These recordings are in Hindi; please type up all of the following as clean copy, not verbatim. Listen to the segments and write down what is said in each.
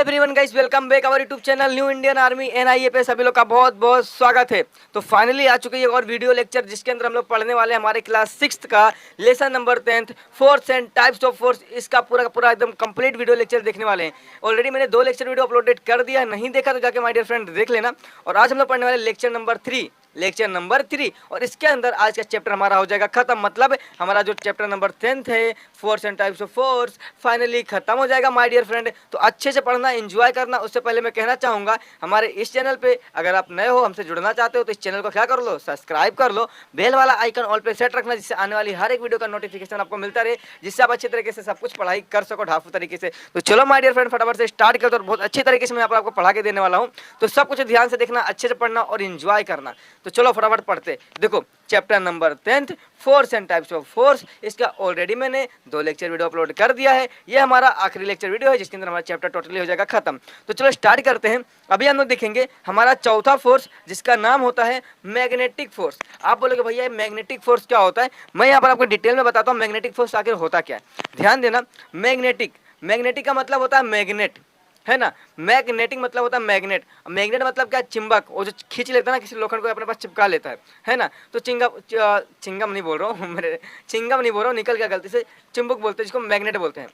Everyone guys, welcome back our YouTube channel new Indian army NIA पे सभी लोग का बहुत बहुत स्वागत है। तो फाइनली आ चुकी है और वीडियो लेक्चर जिसके अंदर हम लोग पढ़ने वाले हैं हमारे क्लास 6th का lesson number 10th force and types of force. इसका पूरा का पूरा एकदम कंप्लीट वीडियो लेक्चर देखने वाले हैं। ऑलरेडी मैंने 2 लेक्चर वीडियो अपलोडेड कर दिया है, नहीं देखा तो जाके माय डियर फ्रेंड देख लेना। और आज हम लोग पढ़ने वाले लेक्चर नंबर 3 और इसके अंदर आज का चैप्टर हमारा हो जाएगा खत्म। मतलब हमारा जो चैप्टर नंबर 10th है force and types of force finally खत्म हो जाएगा माय डियर फ्रेंड। तो अच्छे से पढ़ना, एंजॉय करना। उससे पहले मैं कहना चाहूँगा हमारे इस चैनल पे अगर आप नए हो, हमसे जुड़ना चाहते हो तो इस चैनल को क्या कर लो, सब्सक्राइब कर लो, बेल वाला आइकन ऑल पे सेट रखना जिससे आने वाली हर एक वीडियो का नोटिफिकेशन आपको मिलता रहे, जिससे आप अच्छे तरीके से सब कुछ पढ़ाई कर सको ढाफू तरीके से। तो चलो माय डियर फ्रेंड फटाफट से स्टार्ट करते और बहुत अच्छे तरीके से मैं यहाँ पर आपको पढ़ा के देने वाला हूँ। तो सब कुछ ध्यान से देखना, अच्छे से पढ़ना और इंजॉय करना। तो चलो फटाफट पढ़ते। देखो chapter number 10th force and types of force, इसका ऑलरेडी मैंने 2 लेक्चर वीडियो अपलोड कर दिया है। ये हमारा आखिरी लेक्चर वीडियो है जिसके अंदर हमारा चैप्टर टोटली हो जाएगा खत्म। तो चलो स्टार्ट करते हैं। अभी हम लोग देखेंगे हमारा चौथा फोर्स जिसका नाम होता है मैग्नेटिक फोर्स। आप बोलोगे भैया मैग्नेटिक फोर्स क्या होता है? मैं यहाँ पर आपको डिटेल में बताता हूँ मैग्नेटिक फोर्स आखिर होता क्या है। ध्यान देना, मैग्नेटिक का मतलब होता है मैग्नेट, है ना। मैग्नेटिक मतलब होता है मैग्नेट। मैग्नेट मतलब क्या? चिंबक, वो जो खींच लेता है ना किसी लोखंड को अपने पास चिपका लेता है ना। तो चिंगम नहीं बोल रहा हूँ चिंगम नहीं बोल रहा हूँ, निकल गया गलती से। चिंबक बोलते हैं जिसको मैग्नेट बोलते हैं।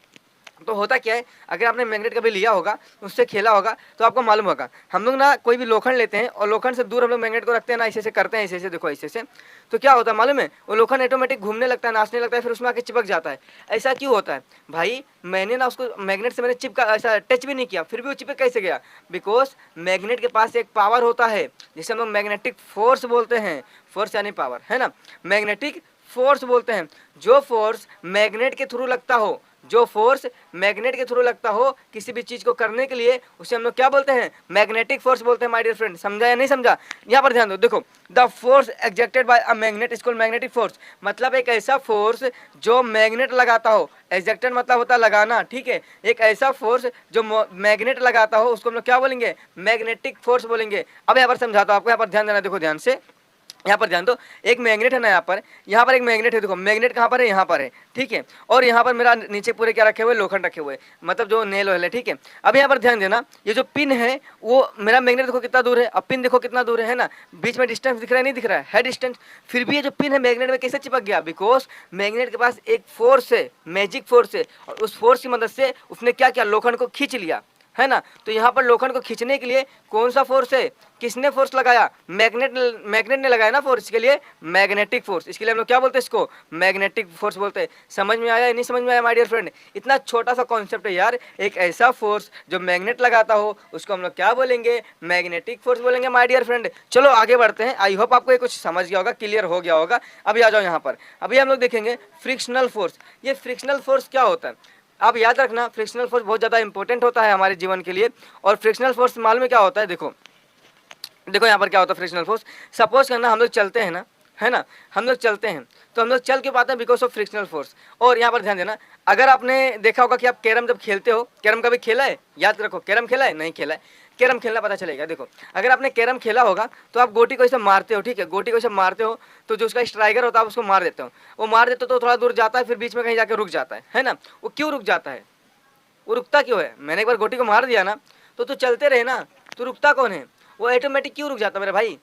तो होता क्या है, अगर आपने मैग्नेट कभी लिया होगा, उससे खेला होगा तो आपको मालूम होगा। हम लोग ना कोई भी लोखंड लेते हैं और लोखंड से दूर हम लोग मैग्नेट को रखते हैं ना, ऐसे ऐसे करते हैं, ऐसे ऐसे देखो ऐसे ऐसे। तो क्या होता है मालूम है, वो लोखंड ऑटोमेटिक घूमने लगता है, नाचने लगता है, फिर उसमें आके चिपक जाता है। ऐसा क्यों होता है भाई? मैंने ना उसको मैग्नेट से मैंने चिपका, ऐसा टच भी नहीं किया, फिर भी वो चिपक कैसे गया? बिकॉज मैग्नेट के पास एक पावर होता है जिसे हम लोग मैग्नेटिक फोर्स बोलते हैं। फोर्स यानी पावर, है ना। मैग्नेटिक फोर्स बोलते हैं। जो फोर्स मैग्नेट के थ्रू लगता हो, जो फोर्स मैग्नेट के थ्रू लगता हो किसी भी चीज को करने के लिए, उसे हम लोग क्या बोलते हैं? मैग्नेटिक फोर्स बोलते हैं माय डियर फ्रेंड। समझा या नहीं समझा? यहाँ पर ध्यान दो। देखो, the force exerted by a magnet is called magnetic force. मतलब एक ऐसा फोर्स जो मैग्नेट लगाता हो। एग्जर्टेड मतलब होता है लगाना, ठीक है। एक ऐसा फोर्स जो मैग्नेट लगाता हो उसको हम लोग क्या बोलेंगे? मैग्नेटिक फोर्स बोलेंगे। अब यहाँ पर समझाता हूँ आपको, यहाँ पर ध्यान देना। देखो ध्यान से, यहाँ पर ध्यान दो। एक मैग्नेट है ना, यहाँ पर एक मैग्नेट है। देखो मैग्नेट कहाँ पर है? यहाँ पर है, ठीक है। और यहाँ पर मेरा नीचे पूरे क्या रखे हुए? लोखंड रखे हुए, मतलब जो नेल ऑयल है, ठीक है। अब यहाँ पर ध्यान देना, ये जो पिन है वो मेरा मैग्नेट देखो कितना दूर है, अब पिन देखो कितना दूर है ना। बीच में डिस्टेंस दिख रहा है, नहीं दिख रहा है डिस्टेंस। फिर भी ये जो पिन है मैग्नेट में कैसे चिपक गया? बिकॉज मैग्नेट के पास एक फोर्स है, मैजिक फोर्स है, और उस फोर्स की मदद से उसने क्या किया? लोखंड को खींच लिया, है ना। तो यहाँ पर लोखंड को खींचने के लिए कौन सा फोर्स है? किसने फोर्स लगाया? मैग्नेट ने लगाया ना फोर्स। इसके लिए मैग्नेटिक फोर्स, इसके लिए हम लोग क्या बोलते हैं? इसको मैग्नेटिक फोर्स बोलते हैं। समझ में आया या नहीं समझ में आया माय डियर फ्रेंड? इतना छोटा सा कॉन्सेप्ट है यार। एक ऐसा फोर्स जो मैग्नेट लगाता हो उसको हम लोग क्या बोलेंगे? मैग्नेटिक फोर्स बोलेंगे माय डियर फ्रेंड। चलो आगे बढ़ते हैं। आई होप आपको ये कुछ समझ गया होगा, क्लियर हो गया होगा। अभी आ जाओ यहाँ पर। अभी हम लोग देखेंगे फ्रिक्शनल फोर्स। ये फ्रिक्शनल फोर्स क्या होता है? आप याद रखना, फ्रिक्शनल फोर्स बहुत ज़्यादा इंपॉर्टेंट होता है हमारे जीवन के लिए। और फ्रिक्शनल फोर्स मालूम है क्या होता है? देखो यहाँ पर क्या होता है फ्रिक्शनल फोर्स। सपोज करना हम लोग चलते हैं ना, है ना, हम लोग चलते हैं तो हम लोग चल के पाते हैं बिकॉज ऑफ फ्रिक्शनल फोर्स। और यहाँ पर ध्यान देना, अगर आपने देखा होगा कि आप कैरम जब खेलते हो, कैरम कभी खेला है? याद रखो, कैरम खेला है? नहीं खेला है। कैरम खेलना पता चलेगा। देखो अगर आपने कैरम खेला होगा तो आप गोटी को ऐसे मारते हो, ठीक है। गोटी को ऐसे मारते हो तो जो उसका स्ट्राइकर होता है उसको मार देते हो। वो मार देते हो तो थोड़ा दूर जाता है, फिर बीच में कहीं जाकर रुक जाता है ना। वो क्यों रुक जाता है? वो रुकता क्यों है? मैंने एक बार गोटी को मार दिया ना तो तू चलते रहे ना, तो रुकता कौन है? वो ऑटोमेटिक क्यों रुक जाता मेरे भाई?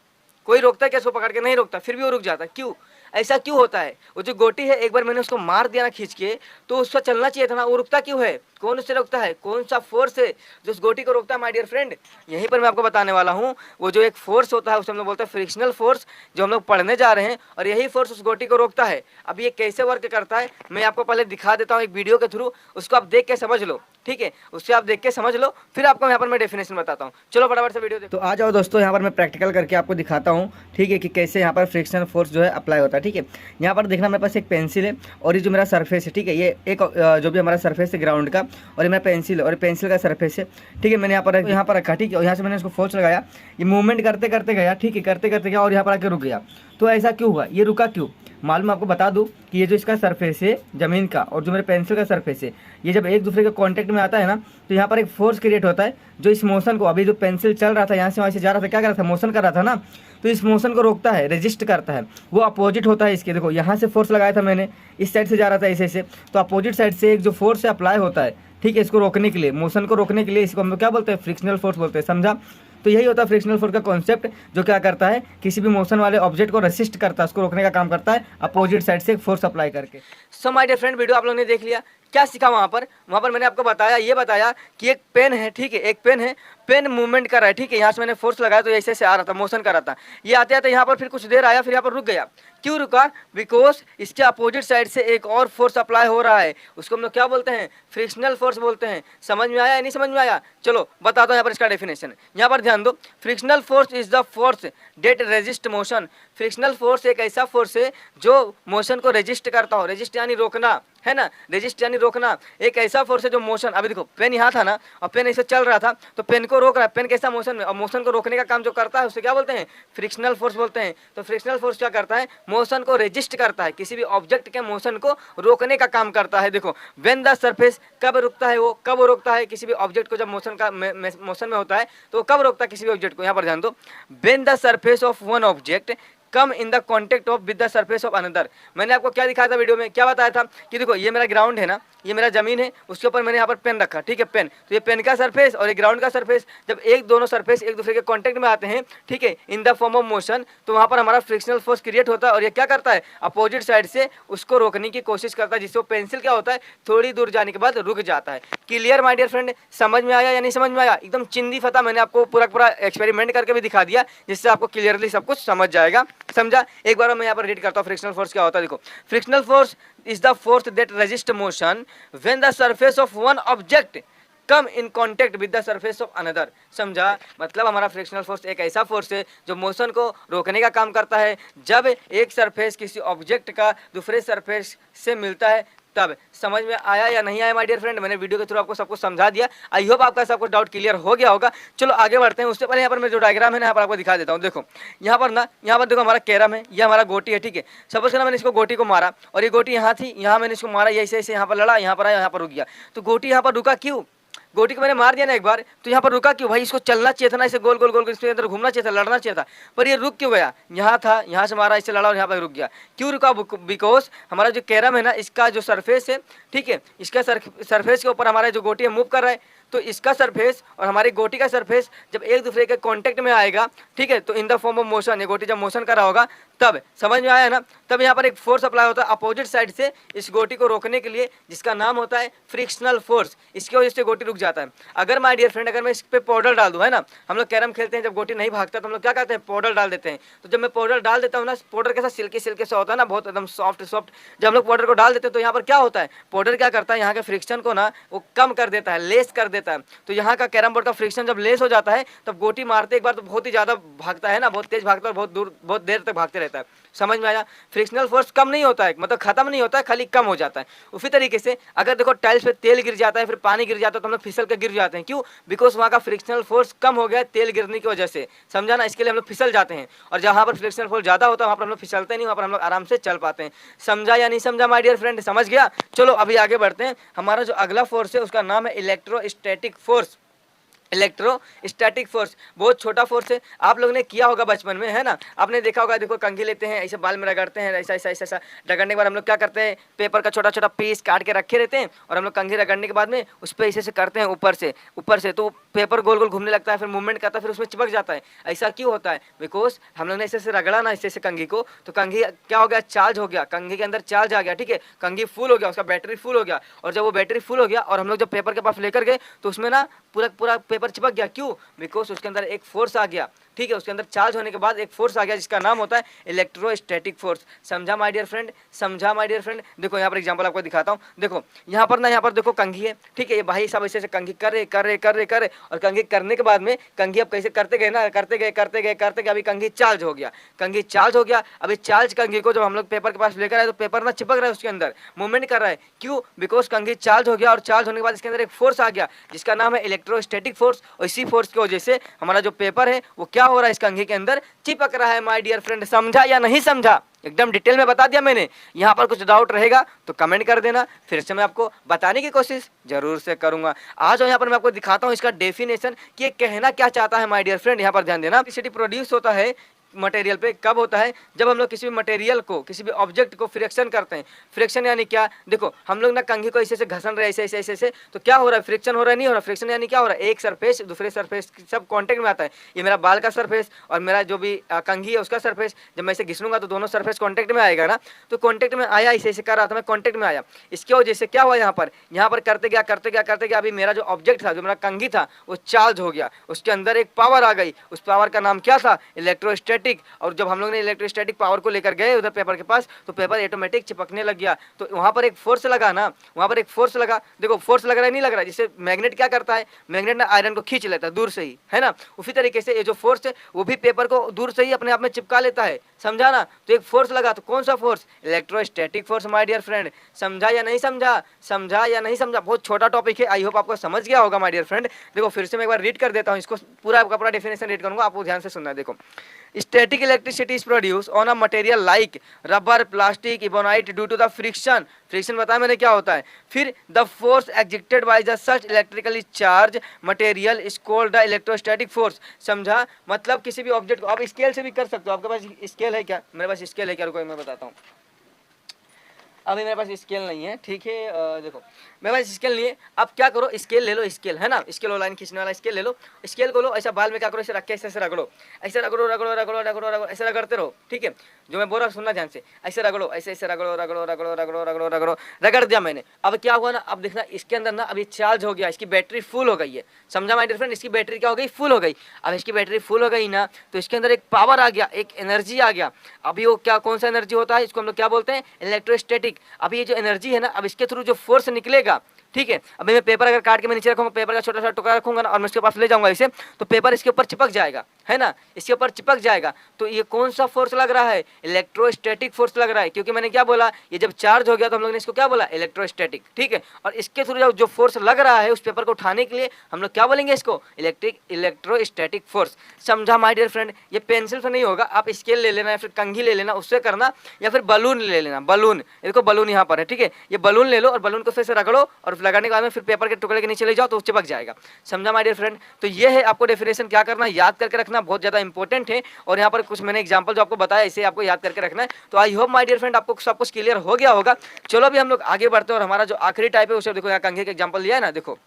कोई रोकता है क्या उसको पकड़ के? नहीं रोकता, फिर भी वो रुक जाता है। क्यों? ऐसा क्यों होता है? वो जो गोटी है एक बार मैंने उसको मार दिया ना खींच के, तो उसका चलना चाहिए था ना, वो रुकता क्यों है? कौन उससे रोकता है? कौन सा फोर्स है जो उस गोटी को रोकता है माय डियर फ्रेंड? यहीं पर मैं आपको बताने वाला हूँ। वो जो एक फोर्स होता है उसे हम लोग बोलते हैं फ्रिक्शनल फोर्स, जो हम लोग पढ़ने जा रहे हैं। और यही फोर्स उस गोटी को रोकता है। अब ये कैसे वर्क करता है मैं आपको पहले दिखा देता हूँ एक वीडियो के थ्रू, उसको आप देख के समझ लो, ठीक है। उससे आप देख के समझ लो, फिर आपको यहाँ पर मैं डेफिनेशन बताता हूँ। चलो फटाफट से वीडियो देखो। तो आ जाओ दोस्तों, यहाँ पर मैं प्रैक्टिकल करके आपको दिखाता हूँ, ठीक है, कि कैसे यहाँ पर फ्रिक्शनल फोर्स जो है अप्लाई होता है, ठीक है। यहाँ पर देखना मेरे पास एक पेंसिल है और ये जो मेरा सरफेस है, ठीक है, ये एक जो भी हमारा सरफेस है ग्राउंड का, और ये मेरा पेंसिल और पेंसिल का सरफेस है, ठीक है। मैंने यहाँ पर रखा, ठीक है, और यहाँ से मैंने इसको फोर्स लगाया। ये मूवमेंट करते करते गया, ठीक है, करते करते गया और यहाँ पर आके रुक गया। तो ऐसा क्यों हुआ? ये रुका क्यों? मालूम आपको बता दूं कि ये जो इसका सरफेस है ज़मीन का और जो मेरे पेंसिल का सरफेस है, ये जब एक दूसरे के कांटेक्ट में आता है ना, तो यहाँ पर एक फोर्स क्रिएट होता है जो इस मोशन को, अभी जो पेंसिल चल रहा था यहाँ से वहाँ से जा रहा था, क्या कर रहा था? मोशन कर रहा था ना, तो इस मोशन को रोकता है, रेजिस्ट करता है। वो अपोजिट होता है इसके। देखो यहाँ से फोर्स लगाया था मैंने, इस साइड से जा रहा था ऐसे ऐसे, तो अपोजिट साइड से एक जो फोर्स अप्लाई होता है, ठीक है, इसको रोकने के लिए, मोशन को रोकने के लिए इसको हम लोग क्या बोलते हैं, फ्रिक्शनल फोर्स बोलते हैं, समझा। तो यही होता है फ्रिक्शनल फोर्स का कॉन्सेप्ट, जो क्या करता है, किसी भी मोशन वाले ऑब्जेक्ट को रेसिस्ट करता है, उसको रोकने का काम करता है अपोजिट साइड से फोर्स अप्लाई करके। So my dear friend, video आप लोगों ने देख लिया, क्या सीखा वहाँ पर मैंने आपको बताया, ये बताया कि एक पेन है, ठीक है, एक पेन है, पेन मूवमेंट कर रहा है, ठीक है, यहाँ से मैंने फोर्स लगाया तो ऐसे से आ रहा था, मोशन कर रहा था, ये आते आते यहाँ पर फिर कुछ देर आया, फिर यहाँ पर रुक गया। क्यों रुका? बिकॉज इसके अपोजिट साइड से एक और फोर्स अप्लाई हो रहा है, उसको हम लोग क्या बोलते हैं, फ्रिक्शनल फोर्स बोलते हैं। समझ में आया या नहीं समझ में आया? चलो बताता हूँ यहाँ पर इसका डेफिनेशन। यहाँ पर ध्यान दो, frictional force is the force that resist motion. Frictional force एक ऐसा फोर्स है जो मोशन को रेजिस्ट करता हो, रेजिस्ट यानी रोकना, है ना, रेजिस्ट यानी रोकना। एक ऐसा फोर्स है जो मोशन, अभी देखो पेन यहाँ था ना, और पेन ऐसे चल रहा था, तो पेन को रोक रहा है, पेन कैसा मोशन में, और मोशन को रोकने का काम जो करता है उसे क्या बोलते हैं, फ्रिक्शनल फोर्स बोलते हैं। तो फ्रिक्शनल फोर्स क्या करता है, मोशन को रेजिस्ट करता है, किसी भी ऑब्जेक्ट के मोशन को रोकने का काम करता है। देखो व्हेन द सरफेस, कब रुकता है वो, कब वो रोकता है किसी भी ऑब्जेक्ट को, जब मोशन में होता है तो कब रोकता है किसी भी ऑब्जेक्ट को। यहाँ पर ध्यान दो, when the surface of one object come in the contact of with the surface of another. मैंने आपको क्या दिखाया था वीडियो में, क्या बताया था कि देखो ये मेरा ग्राउंड है ना, ये मेरा जमीन है, उसके ऊपर मैंने यहाँ पर पेन रखा, ठीक है, पेन, तो ये पेन का सरफेस और ये ग्राउंड का सरफेस, जब एक दोनों सरफेस एक दूसरे के कॉन्टेक्ट में आते हैं, ठीक है, in the form of motion, तो वहाँ पर हमारा फ्रिक्शनल फोर्स क्रिएट होता है, और ये क्या करता है, अपोजिट साइड से उसको रोकने की कोशिश करता है, जिससे वो पेंसिल क्या होता है, थोड़ी दूर जाने के बाद रुक जाता है। Clear my dear friend? समझ में आया या नहीं समझ में आया? एकदम चिंदी फता मैंने आपको पूरा एक्सपेरिमेंट करके भी दिखा दिया, जिससे आपको क्लियरली सब कुछ समझ जाएगा, समझा। एक बार मैं यहाँ पर रीड करता हूँ फ्रिक्शनल फोर्स क्या होता है। देखो, frictional force is the force that resist motion when the surface of one object come in contact with the surface of another. समझा? मतलब हमारा फ्रिक्शनल फोर्स एक ऐसा फोर्स है जो मोशन को रोकने का काम करता है, जब एक सरफेस किसी ऑब्जेक्ट का दूसरे सरफेस से मिलता है तब। समझ में आया या नहीं आया माय डियर फ्रेंड? मैंने वीडियो के थ्रू आपको सब कुछ समझा दिया, आई होप आपका सब कुछ डाउट क्लियर हो गया होगा। चलो आगे बढ़ते हैं, उससे पहले यहाँ पर मैं जो डायग्राम है ना, यहाँ पर आपको दिखा देता हूँ। देखो यहाँ पर देखो हमारा कैरम है, ये हमारा गोटी है, ठीक है। सपोज करना मैंने इसको गोटी को मारा, और ये गोटी यहाँ थी, यहाँ मैंने इसको मारा, ऐसे ऐसे यहाँ पर लड़ा, यहाँ पर आया, यहाँ पर रुक गया। तो गोटी यहाँ पर रुका क्यों? गोटी को मैंने मार दिया ना एक बार, तो यहाँ पर रुका क्यों? भाई इसको चलना चाहिए था ना, इसे गोल गोल गोल इसके अंदर घूमना चाहिए था, लड़ना चाहिए था, पर ये रुक क्यों गया? यहाँ था, यहाँ से मारा, इससे लड़ा और यहाँ पर रुक गया। क्यों रुका? बिकॉज हमारा जो कैरम है ना, इसका जो सरफेस है, ठीक है, इसका सरफेस के ऊपर हमारा जो गोटी है मूव कर रहा है, तो इसका सरफेस और हमारी गोटी का सरफेस जब एक दूसरे के कांटेक्ट में आएगा, ठीक है, तो in the form of motion, ये गोटी जब मोशन कर रहा होगा तब। समझ में आया ना? तब यहाँ पर एक फोर्स अप्लाई होता है अपोजिट साइड से इस गोटी को रोकने के लिए, जिसका नाम होता है फ्रिक्शनल फोर्स। इसकी वजह से गोटी रुक जाता है। अगर माय डियर फ्रेंड, अगर मैं इस पे पाउडर डाल दूं, है ना, हम लोग कैरम खेलते हैं, जब गोटी नहीं भागता तो हम लोग क्या करते हैं, पाउडर डाल देते हैं। तो जब मैं पाउडर डाल देता हूँ ना, पाउडर कैसा सिल्की सिल्की सा होता है ना, बहुत एकदम सॉफ्ट। जब हम लोग पाउडर को डाल देते हैं तो यहाँ पर क्या होता है, पाउडर क्या करता है, यहाँ के फ्रिक्शन को ना वो कम कर देता है, लेस कर देता है। तो यहाँ का कैरम बोर्ड का फ्रिक्शन जब लेस हो जाता है, तब गोटी मारते एक बार तो बहुत ही ज्यादा भागता है ना, बहुत तेज भागता है, बहुत दूर बहुत देर तक भागते रहता है। समझ में आया? फ्रिक्शनल फोर्स कम नहीं होता है, मतलब खत्म नहीं होता है, खाली कम हो जाता है। उसी तरीके से अगर देखो टाइल्स पे तेल गिर जाता है, फिर पानी गिर जाता है, तो हम लोग फिसल के गिर जाते हैं। क्यों? बिकॉज वहाँ का फ्रिक्शनल फोर्स कम हो गया है तेल गिरने की वजह से। समझा ना? इसके लिए हम लोग फिसल जाते हैं, और जहाँ पर फ्रिक्शनल फोर्स ज्यादा होता है वहाँ पर हम लोग फिसलते नहीं, वहाँ पर हम लोग आराम से चल पाते हैं। समझा या नहीं समझा माय डियर फ्रेंड? समझ गया? चलो अभी आगे बढ़ते हैं। हमारा जो अगला फोर्स है उसका नाम है इलेक्ट्रोस्टैटिक फोर्स। इलेक्ट्रोस्टैटिक फोर्स बहुत छोटा फोर्स है, आप लोगों ने किया होगा बचपन में, है ना, आपने देखा होगा। देखो कंघी लेते हैं, ऐसे बाल में रगड़ते हैं, ऐसा ऐसा ऐसा ऐसा रगड़ने के बाद हम लोग क्या करते हैं, पेपर का छोटा छोटा पीस काट के रखे रहते हैं, और हम लोग कंघी रगड़ने के बाद में उस पर ऐसे करते हैं ऊपर से, तो पेपर गोल गोल घूमने लगता है, फिर मूवमेंट करता है, फिर उसमें चिपक जाता है। ऐसा क्यों होता है? बिकॉज हम लोग ने ऐसे रगड़ा ना, ऐसे कंघी को, तो कंघी क्या हो गया, चार्ज हो गया, कंघी के अंदर चार्ज आ गया, ठीक है, कंघी फुल हो गया, उसका बैटरी फुल हो गया, और जब वो बैटरी फुल हो गया और हम लोग जब पेपर के पास लेकर गए तो उसमें ना पूरा पेपर चिपक गया। क्यों? बिकॉज उसके अंदर एक फोर्स आ गया, ठीक है, उसके अंदर चार्ज होने के बाद एक फोर्स आ गया, जिसका नाम होता है इलेक्ट्रोस्टैटिक फोर्स। समझा माय डियर फ्रेंड? समझा माय डियर फ्रेंड? देखो यहाँ पर एग्जांपल आपको दिखाता हूँ। देखो यहाँ पर देखो कंघी है, ठीक है, ये भाई सब ऐसे कंघी कर रहे, और कंघी करने के बाद में कंघी अब कैसे करते गए ना, करते गए, अभी कंघी चार्ज हो गया। अभी चार्ज कंघी को जब हम लोग पेपर के पास लेकर आए तो पेपर ना चिपक रहा है, उसके अंदर मूवमेंट कर रहा है। क्यों? बिकॉज कंघी चार्ज हो गया, और चार्ज होने के बाद इसके अंदर एक फोर्स आ गया, जिसका नाम है इलेक्ट्रोस्टैटिक फोर्स। और इसी फोर्स की वजह से हमारा जो पेपर है वो क्या हो रहा है, इस कंघी के अंदर चिपक रहा है। माय डियर फ्रेंड, समझा या नहीं समझा? एकदम डिटेल में बता दिया मैंने। यहाँ पर कुछ डाउट रहेगा तो कमेंट कर देना, फिर से मैं आपको बताने की कोशिश जरूर से करूंगा। आज यहाँ पर मैं आपको दिखाता हूँ इसका डेफिनेशन कि ये कहना क्या चाहता है। माय डियर फ्रेंड, यहाँ पर ध्यान देना। इलेक्ट्रिसिटी प्रोड्यूस होता है मटेरियल पे कब होता है, जब हम लोग किसी भी मटेरियल को, किसी भी ऑब्जेक्ट को फ्रिक्शन करते हैं। फ्रिक्शन यानी क्या, देखो हम लोग ना कंघी को ऐसे ऐसे घसन रहे, ऐसे ऐसे ऐसे ऐसे, तो क्या हो रहा है, फ्रिक्शन हो रहा है, नहीं हो रहा। फ्रिक्शन यानी क्या हो रहा है, एक सरफेस दूसरे सरफेस सब कांटेक्ट में आता है। ये मेरा बाल का सरफेस और मेरा जो भी कंघी है उसका सरफेस, जब मैं इसे घिसूंगा तो दोनों सरफेस कांटेक्ट में आएगा ना। तो कांटेक्ट में आया, ऐसे ऐसे कर रहा था मैं, कांटेक्ट में आया, इसकी वजह से क्या हुआ, यहाँ पर करते गया करते गया करते गया, अभी मेरा जो ऑब्जेक्ट था, जो मेरा कंघी था, वो चार्ज हो गया, उसके अंदर एक पावर आ गई। उस पावर का नाम क्या था, इलेक्ट्रोस्टैटिक। और जब हम लोग ने इलेक्ट्रोस्टैटिक पावर को लेकर गए उधर पेपर के पास, तो पेपर ऑटोमेटिक चिपकने लग गया। तो वहां पर एक फोर्स लगा ना, वहां पर एक फोर्स लगा, देखो फोर्स लग रहा है नहीं लग रहा है, जिससे मैग्नेट क्या करता है, मैग्नेट ना आयरन को खींच लेता है दूर से ही, है ना। उसी तरीके से ये जो फोर्स है वो भी पेपर को दूर से ही अपने आप में चिपका लेता है, समझा ना। तो एक फोर्स लगा, तो कौन सा force, electrostatic force my dear friend. समझा या नहीं समझा, समझा या नहीं समझा, बहुत छोटा टॉपिक है, आई होप आपको समझ गया होगा माय डियर फ्रेंड। देखो फिर से मैं एक बार रीड कर देता हूँ इसको, पूरा का पूरा डेफिनेशन रीड करूंगा, आपको ध्यान से सुनना है। देखो, static electricity is produced on a material like rubber, plastic, ebonite due to the friction। Friction बताया मैंने क्या होता है। फिर the force exerted by the such electrically charged material is called the electrostatic force। समझा, मतलब किसी भी ऑब्जेक्ट को आप स्केल से भी कर सकते हो। आपके पास स्केल है क्या, मेरे पास स्केल है क्या, रुको मैं बताता हूँ। अभी मेरे पास स्केल नहीं है, ठीक है। देखो मेरे पास स्केल नहीं है, आप क्या करो, स्केल ले लो, स्केल है ना, स्केल लाइन खींचने वाला स्केल ले लो। स्केल को लो, ऐसा बाल में क्या करो, ऐसे रख के ऐसे ऐसे रगड़ो, ऐसे रगड़ो रगड़ो रगड़ो रगड़ो रगड़ो, ऐसे रगड़ते रहो, ठीक है। जो मैं बोल रहा सुनना ध्यान से, ऐसे रगड़ो, ऐसे ऐसे रगड़ो रगड़ो रगड़ो रगड़ो रगड़ो रगड़ो, रगड़ दिया मैंने। अब क्या हुआ ना, अब देखना इसके अंदर ना अभी चार्ज हो गया, इसकी बैटरी फुल हो गई है, समझा माय डियर फ्रेंड। इसकी बैटरी क्या हो गई, फुल हो गई। अब इसकी बैटरी फुल हो गई ना, तो इसके अंदर एक पावर आ गया, एक एनर्जी आ गया। अभी वो क्या, कौन सा एनर्जी होता है, इसको हम लोग क्या बोलते हैं, इलेक्ट्रोस्टैटिक। अभी ये जो एनर्जी है ना, अब इसके थ्रू जो फोर्स निकलेगा, ठीक है। अभी मैं पेपर अगर काट के मैं नीचे रखूंगा, पेपर का छोटा सा टुकड़ा रखूंगा ना, और मैं इसके पास ले जाऊंगा इसे, तो पेपर इसके ऊपर चिपक जाएगा, है ना, इसके ऊपर चिपक जाएगा। तो ये कौन सा फोर्स लग रहा है, इलेक्ट्रोस्टैटिक फोर्स लग रहा है, क्योंकि मैंने क्या बोला, ये जब चार्ज हो गया तो हम लोग ने इसको क्या बोला, इलेक्ट्रोस्टैटिक, ठीक है। और इसके थ्रू जो फोर्स लग रहा है उस पेपर को उठाने के लिए हम लोग क्या बोलेंगे, इसको इलेक्ट्रोस्टैटिक फोर्स। समझा माय डियर फ्रेंड। ये पेंसिल से नहीं होगा, आप स्केल ले लेना या फिर कंघी ले लेना, उससे करना, या फिर बलून ले लेना, बलून, देखो बलून यहाँ पर है, ठीक है। ये बलून ले लो और बलून को फिर से रगड़ो, और लगाने के बाद में फिर पेपर के टुकड़े के नीचे ले जाओ तो चिपक जाएगा। समझा माय डियर फ्रेंड। तो ये है, आपको डेफिनेशन क्या करना, याद करके रखना, बहुत ज्यादा इंपॉर्टेंट है। और यहाँ पर कुछ मैंने एग्जांपल जो आपको बताया, इसे आपको याद करके रखना है। तो I hope my dear friend आपको सब कुछ क्लियर हो गया होगा। चलो अभी हम लोग आगे बढ़ते हैं, और हमारा जो आखिरी टाइप है उसे देखो, यहाँ कंघी का एग्जाम्पल लिया है ना, देखो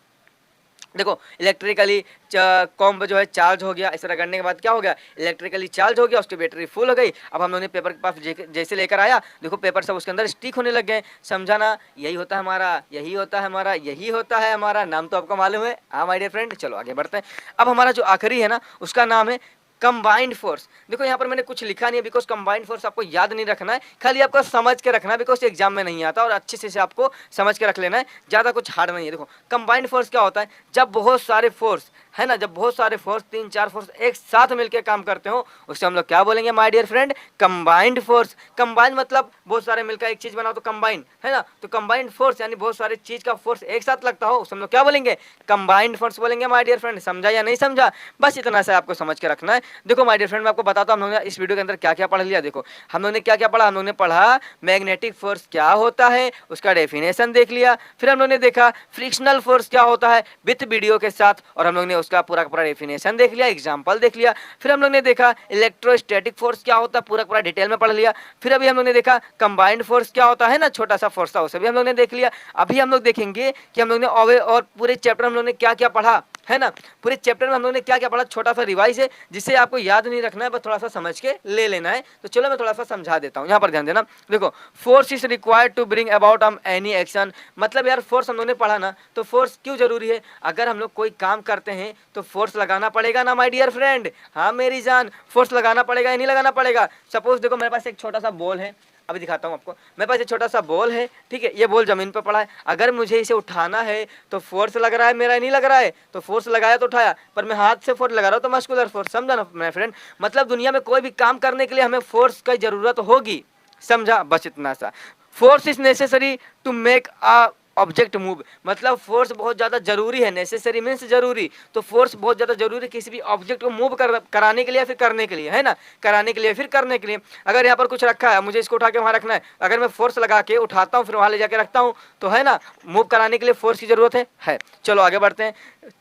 देखो इलेक्ट्रिकली कॉम्ब जो है चार्ज हो गया, ऐसा रगड़ने के बाद क्या हो गया, इलेक्ट्रिकली चार्ज हो गया, उसकी बैटरी फुल हो गई। अब हम लोगों ने पेपर के पास जैसे लेकर आया, देखो पेपर सब उसके अंदर स्टिक होने लग गए। समझाना, यही होता है हमारा, यही होता है हमारा, यही होता है हमारा, नाम तो आपको मालूम है, हाँ माय डियर फ्रेंड। चलो आगे बढ़ते हैं। अब हमारा जो आखिरी है ना, उसका नाम है कंबाइंड फोर्स। देखो यहाँ पर मैंने कुछ लिखा नहीं है, बिकॉज कंबाइंड फोर्स आपको याद नहीं रखना है, खाली आपको समझ के रखना है, बिकॉज एग्जाम में नहीं आता, और अच्छे से आपको समझ के रख लेना है, ज़्यादा कुछ हार्ड नहीं है। देखो कंबाइंड फोर्स क्या होता है, जब बहुत सारे फोर्स, है ना, जब बहुत सारे फोर्स, 3-4 फोर्स एक साथ मिलकर काम करते हो, उससे हम लोग क्या बोलेंगे my dear friend, combined force. Combined मतलब बहुत सारे मिलकर एक चीज बनाओ तो कंबाइंड, है ना। तो कंबाइंड फोर्स यानी बहुत सारे चीज का फोर्स एक साथ लगता हो, उससे हम लोग क्या बोलेंगे, कंबाइंड फोर्स बोलेंगे माय डियर फ्रेंड। समझा या नहीं समझा, बस इतना सा आपको समझ के रखना है। देखो माय डियर फ्रेंड, मैं आपको बताता हूँ हम लोगों ने इस वीडियो के अंदर क्या क्या पढ़ लिया। देखो हम लोगों ने क्या क्या पढ़ा, हम लोगों ने पढ़ा मैग्नेटिक फोर्स क्या होता है, उसका डेफिनेशन देख लिया। फिर हम लोगों ने देखा फ्रिक्शनल फोर्स क्या होता है विथ वीडियो के साथ, और हम लोग ने उसका पूरा पूरा डेफिनेशन देख लिया, एग्जांपल देख लिया। फिर हम लोग ने देखा इलेक्ट्रोस्टैटिक फोर्स क्या होता है, पूरा पूरा डिटेल में पढ़ लिया। फिर अभी हम लोग ने देखा कंबाइंड फोर्स क्या होता है ना, छोटा सा फोर्स था, उसे भी हम लोग ने देख लिया। अभी हम लोग देखेंगे कि हम लोग ने और पूरे चैप्टर हम लोग ने क्या क्या पढ़ा, है ना। पूरे चैप्टर में हम लोगों ने क्या क्या पढ़ा, छोटा सा रिवाइज है, जिसे आपको याद नहीं रखना है, बस थोड़ा सा समझ के ले लेना है। तो चलो मैं थोड़ा सा समझा देता हूँ, यहाँ पर ध्यान देना। देखो force is required to bring about any action. मतलब यार फोर्स हम लोगों ने पढ़ा ना, तो फोर्स क्यों जरूरी है, अगर हम लोग कोई काम करते हैं तो फोर्स लगाना पड़ेगा ना माय डियर फ्रेंड। हाँ मेरी जान, फोर्स लगाना पड़ेगा या नहीं लगाना पड़ेगा। सपोज देखो मेरे पास एक छोटा सा बॉल है, अभी दिखाता हूँ आपको, मेरे पास एक छोटा सा बॉल है, ठीक है। ये बॉल जमीन पर पड़ा है, अगर मुझे इसे उठाना है तो फोर्स लग रहा है, मेरा नहीं लग रहा है, तो फोर्स लगाया तो उठाया, पर मैं हाथ से फोर्स लगा रहा हूँ तो मस्कुलर फोर्स। समझा ना मेरे फ्रेंड, मतलब दुनिया में कोई भी काम करने के लिए हमें फोर्स की जरूरत होगी। समझा, बस इतना सा। Force is necessary to make a object move, मतलब फोर्स बहुत ज़्यादा जरूरी है, नेसेसरी मीन्स जरूरी, तो फोर्स बहुत ज़्यादा जरूरी किसी भी ऑब्जेक्ट को मूव कराने के लिए, फिर करने के लिए, है ना, कराने के लिए फिर करने के लिए। अगर यहाँ पर कुछ रखा है, मुझे इसको उठा के वहाँ रखना है, अगर मैं फोर्स लगा के उठाता हूँ फिर वहाँ ले जाके रखता हूँ, तो है ना, मूव कराने के लिए फोर्स की जरूरत है। चलो आगे बढ़ते हैं।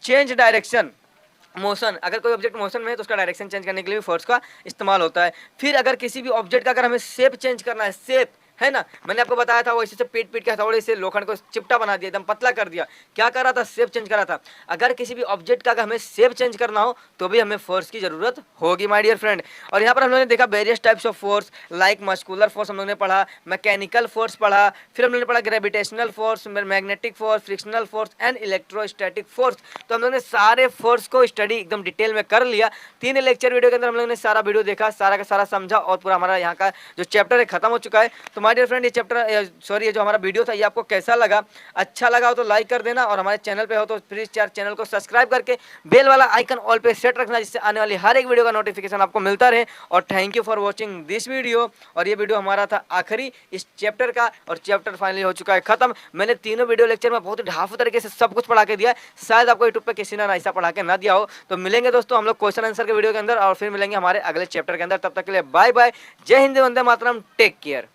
चेंज डायरेक्शन, मोशन, अगर कोई ऑब्जेक्ट मोशन में है तो उसका डायरेक्शन चेंज करने के लिए भी फोर्स का इस्तेमाल होता है। फिर अगर किसी भी ऑब्जेक्ट का अगर हमें शेप चेंज करना है, शेप है ना, मैंने आपको बताया था वो इसी से पीट पीट के हथौड़े से लोखंड को चिपटा बना दिया, एकदम पतला कर दिया। क्या कर रहा था? शेप चेंज कर रहा था। अगर किसी भी ऑब्जेक्ट का अगर हमें शेप चेंज करना हो तो भी हमें फोर्स की जरूरत होगी माय डियर फ्रेंड। और यहाँ पर हम लोगों ने देखा various types of force, like muscular force हम लोगों ने पढ़ा, मैकेनिकल फोर्स पढ़ा, फिर हम लोगों ने पढ़ा gravitational force, magnetic force, frictional force and electrostatic force. तो हम लोगों ने सारे फोर्स को स्टडी एकदम डिटेल में कर लिया। 3 लेक्चर वीडियो के अंदर हम लोगों ने सारा वीडियो देखा, सारा का सारा समझा और पूरा हमारा यहाँ का जो चैप्टर है खत्म हो चुका है। तो माय डियर फ्रेंड ये चैप्टर सॉरी ये जो हमारा वीडियो था ये आपको कैसा लगा? अच्छा लगा हो तो लाइक कर देना, और हमारे चैनल पे हो तो प्लीज यार चैनल को सब्सक्राइब करके बेल वाला आइकन ऑल पे सेट रखना, जिससे आने वाली हर एक वीडियो का नोटिफिकेशन आपको मिलता रहे। और thank you for watching this video. और ये वीडियो हमारा था आखिरी इस चैप्टर का, और चैप्टर फाइनली हो चुका है खत्म। मैंने तीनों वीडियो लेक्चर में बहुत ही ढाफू तरीके से सब कुछ पढ़ा के दिया, शायद आपको यूट्यूब पे किसी ने ऐसा पढ़ा के ना दिया हो। तो मिलेंगे दोस्तों हम लोग क्वेश्चन आंसर के वीडियो के अंदर, और फिर मिलेंगे हमारे अगले चैप्टर के अंदर। तब तक के लिए बाय बाय, जय हिंद, वंदे मातरम, टेक केयर।